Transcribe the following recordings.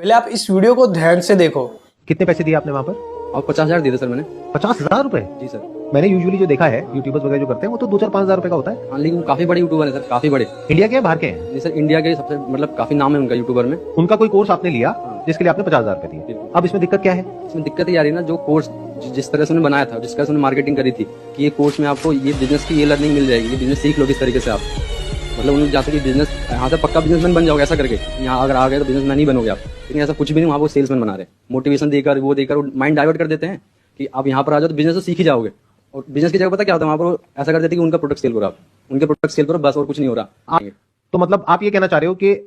पहले आप इस वीडियो को ध्यान से देखो। कितने पैसे दिए आपने वहाँ पर? और 50,000 दिए थे सर मैंने। 50,000 रुपए? जी सर। मैंने यूजुअली जो देखा है यूट्यूबर्स वगैरह जो करते हैं वो तो 2-4-5 हजार रुपए का होता है। हाँ, लेकिन वो काफी बड़े यूट्यूबर है सर, काफी बड़े। इंडिया के हैं बाहर के हैं? जी सर, इंडिया के सबसे मतलब काफी नाम है उनका यूट्यूबर में। उनका कोई कोर्स आपने लिया जिसके लिए आपने 50,000 रुपए दिए। बिल्कुल। अब इसमें दिक्कत क्या है? इसमें दिक्कत ये आ रही है ना, जो कोर्स जिस तरह से उन्होंने बनाया था, जिस तरह से उन्होंने मार्केटिंग करी थी कि ये कोर्स में आपको ये बिजनेस की ये लर्निंग मिल जाएगी, ये बिजनेस सीख लो किस तरीके से आप, मतलब उन्होंने जैसे कि बिजनेस यहाँ से पक्का बिजनेसमैन बन जाओगे ऐसा करके, यहाँ अगर आ गए तो बिजनेसमैन ही बनोगे आप। लेकिन ऐसा कुछ भी नहीं, वहाँ वो सेल्समैन बना रहे, मोटिवेशन देकर वो देकर माइंड डाइवर्ट कर देते हैं कि आप यहाँ पर आ जाओ तो बिजनेस तो सीख ही जाओगे। और बिजनेस की जगह पता क्या होता है, वहाँ पर ऐसा कर देते हैं कि उनका प्रोडक्ट सेल करो आप, उनके प्रोडक्ट सेल करो बस, और कुछ नहीं हो रहा। तो मतलब आप ये कहना चाह रहे हो कि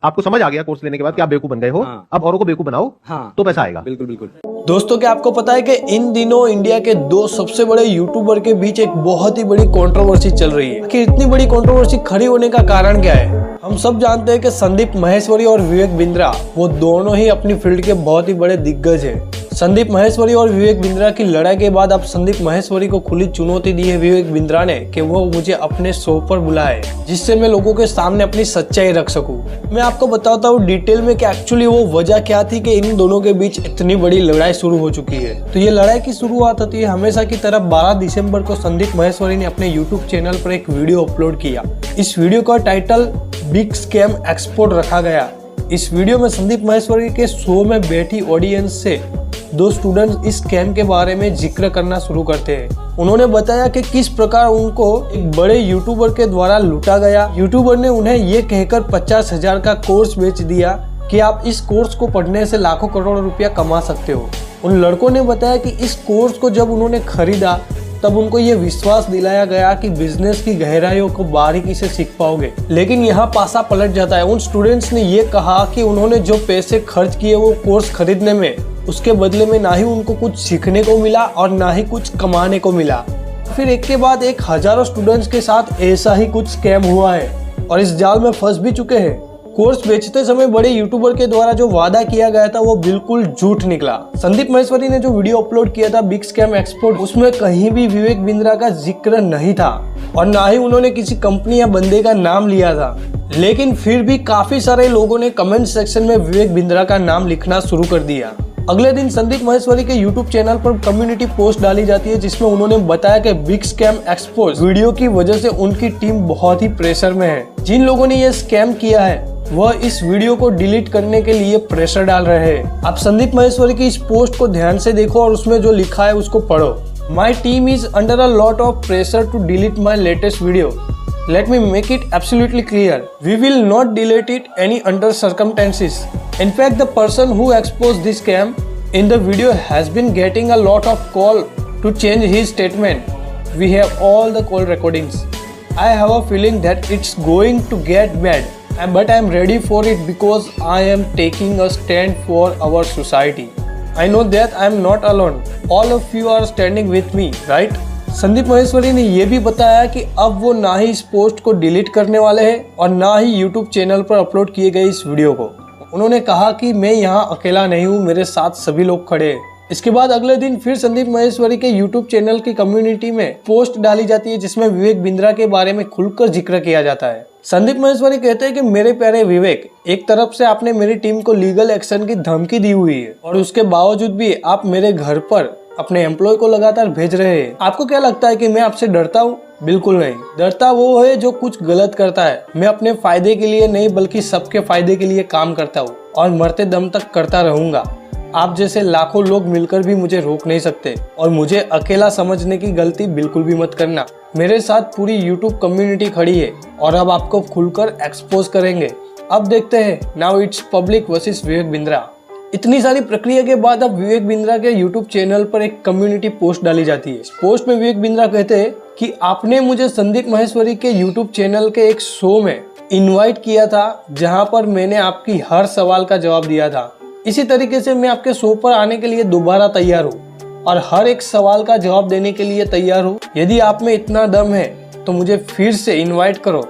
आपको समझ आ गया कोर्स लेने के बाद कि आप बेवकूफ बन गए हो। हाँ। अब औरों को बेवकूफ बनाओ। हाँ, तो पैसा आएगा। बिल्कुल बिल्कुल। दोस्तों, क्या आपको पता है कि इन दिनों इंडिया के दो सबसे बड़े यूट्यूबर के बीच एक बहुत ही बड़ी कंट्रोवर्सी चल रही है। कि इतनी बड़ी कंट्रोवर्सी खड़ी होने का कारण क्या है? हम सब जानते हैं कि संदीप माहेश्वरी और विवेक बिंद्रा वो दोनों ही अपनी फील्ड के बहुत ही बड़े दिग्गज हैं। संदीप माहेश्वरी और विवेक बिंद्रा की लड़ाई के बाद अब संदीप माहेश्वरी को खुली चुनौती दी है विवेक बिंद्रा ने कि वो मुझे अपने शो पर बुलाए जिससे मैं लोगों के सामने अपनी सच्चाई रख सकूं। मैं आपको बताता हूँ डिटेल में कि एक्चुअली वो वजह क्या थी कि इन दोनों के बीच इतनी बड़ी लड़ाई शुरू हो चुकी है। तो ये लड़ाई की शुरुआत होती है हमेशा की तरह 12 दिसंबर को संदीप माहेश्वरी ने अपने यूट्यूब चैनल पर एक वीडियो अपलोड किया। इस वीडियो का टाइटल बिग स्कैम एक्सपोर्ट रखा गया। इस वीडियो में संदीप माहेश्वरी के शो में बैठी ऑडियंस से दो स्टूडेंट्स इस स्कैम के बारे में जिक्र करना शुरू करते हैं। उन्होंने बताया कि किस प्रकार उनको एक बड़े यूट्यूबर के द्वारा लूटा गया। यूट्यूबर ने उन्हें ये कहकर 50,000 का कोर्स बेच दिया कि आप इस कोर्स को पढ़ने से लाखों करोड़ रुपया कमा सकते हो। उन लड़कों ने बताया कि इस कोर्स को जब उन्होंने खरीदा तब उनको ये विश्वास दिलाया गया कि बिजनेस की गहराइयों को बारीकी से सीख पाओगे। लेकिन यहाँ पासा पलट जाता है। उन स्टूडेंट्स ने ये कहा कि उन्होंने जो पैसे खर्च किए वो कोर्स खरीदने में, उसके बदले में ना ही उनको कुछ सीखने को मिला और ना ही कुछ कमाने को मिला। फिर एक के बाद एक हजारों स्टूडेंट्स के साथ ऐसा ही कुछ स्कैम हुआ है और इस जाल में फंस भी चुके हैं। कोर्स बेचते समय बड़े यूट्यूबर के द्वारा जो वादा किया गया था वो बिल्कुल झूठ निकला। संदीप माहेश्वरी ने जो वीडियो अपलोड किया था बिग स्कैम एक्सपोर्ट, उसमें कहीं भी विवेक बिंद्रा का जिक्र नहीं था और ना ही उन्होंने किसी कंपनी या बंदे का नाम लिया था। लेकिन फिर भी काफी सारे लोगों ने कमेंट सेक्शन में विवेक बिंद्रा का नाम लिखना शुरू कर दिया। अगले दिन संदीप माहेश्वरी के यूट्यूब चैनल पर कम्युनिटी पोस्ट डाली जाती है जिसमें उन्होंने बताया कि बिग स्कैम एक्सपोज वीडियो की वजह से उनकी टीम बहुत ही प्रेशर में है। जिन लोगों ने ये स्कैम किया है वह इस वीडियो को डिलीट करने के लिए प्रेशर डाल रहे हैं। आप संदीप माहेश्वरी की इस पोस्ट को ध्यान से देखो और उसमें जो लिखा है उसको पढ़ो। My team is under a lot of pressure to delete my latest video. Let me make it absolutely clear. We will not delete it any under circumstances. In fact, the person who exposed this scam in the video has been getting a lot of call to change his statement. We have all the call recordings. I have a feeling that it's going to get bad, but I am ready for it because I am taking a stand for our society. I know that I am not alone. All of you are standing with me, right? Sandeep Maheshwari ने यह भी बताया कि अब वो ना ही इस post को डिलीट करने वाले हैं और ना ही यूट्यूब चैनल पर अपलोड किए गए इस वीडियो को। उन्होंने कहा कि मैं यहाँ अकेला नहीं हूँ, मेरे साथ सभी लोग खड़े हैं। इसके बाद अगले दिन फिर संदीप माहेश्वरी के यूट्यूब चैनल की कम्युनिटी में पोस्ट डाली जाती है जिसमें विवेक बिंद्रा के बारे में खुलकर जिक्र किया जाता है। संदीप माहेश्वरी कहते हैं कि मेरे प्यारे विवेक, एक तरफ से आपने मेरी टीम को लीगल एक्शन की धमकी दी हुई है और उसके बावजूद भी आप मेरे घर पर अपने एम्प्लॉय को लगातार भेज रहे हैं। आपको क्या लगता है कि मैं आपसे डरता हूँ? बिल्कुल नहीं। डरता वो है जो कुछ गलत करता है। मैं अपने फायदे के लिए नहीं बल्कि सबके फायदे के लिए काम करता हूँ और मरते दम तक करता रहूंगा। आप जैसे लाखों लोग मिलकर भी मुझे रोक नहीं सकते और मुझे अकेला समझने की गलती बिल्कुल भी मत करना। मेरे साथ पूरी यूट्यूब कम्युनिटी खड़ी है और अब आपको खुलकर एक्सपोज करेंगे। अब देखते हैं, now it's public versus Vivek Bindra. इतनी सारी प्रक्रिया के बाद अब विवेक बिंद्रा के यूट्यूब चैनल पर एक कम्युनिटी पोस्ट डाली जाती है। इस पोस्ट में विवेक बिंद्रा कहते हैं कि आपने मुझे संदीप माहेश्वरी के यूट्यूब चैनल के एक शो में इनवाइट किया था जहां पर मैंने आपकी हर सवाल का जवाब दिया था। इसी तरीके से मैं आपके शो पर आने के लिए दोबारा तैयार हूँ और हर एक सवाल का जवाब देने के लिए तैयार हूँ। यदि आप में इतना दम है तो मुझे फिर से इन्वाइट करो,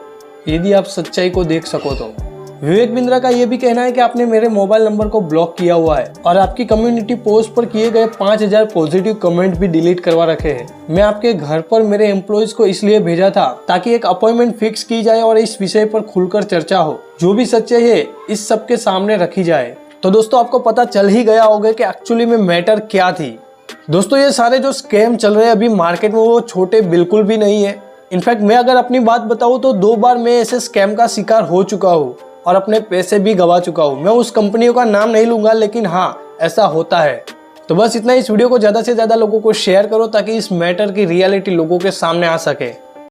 यदि आप सच्चाई को देख सको तो। विवेक बिंद्रा का यह भी कहना है कि आपने मेरे मोबाइल नंबर को ब्लॉक किया हुआ है और आपकी कम्युनिटी पोस्ट पर किए गए 5000 पॉजिटिव कमेंट भी डिलीट करवा रखे हैं। मैं आपके घर पर मेरे एम्प्लॉयज को इसलिए भेजा था ताकि एक अपॉइंटमेंट फिक्स की जाए और इस विषय पर खुलकर चर्चा हो। जो भी सच्चाई है इस सबके सामने रखी जाए। तो दोस्तों आपको पता चल ही गया होगा कि एक्चुअली में मैटर क्या थी। दोस्तों ये सारे जो स्कैम चल रहे हैं अभी मार्केट में वो छोटे बिल्कुल भी नहीं है। इनफैक्ट मैं अगर अपनी बात बताऊं तो 2 बार मैं ऐसे स्कैम का शिकार हो चुका हूं और अपने पैसे भी गवा चुका हूं। मैं उस कंपनियों का नाम नहीं लूंगा, लेकिन हाँ ऐसा होता है। तो बस इतना, इस वीडियो को ज़्यादा से ज़्यादा लोगों को शेयर करो ताकि इस मैटर की रियलिटी लोगों के सामने आ सके।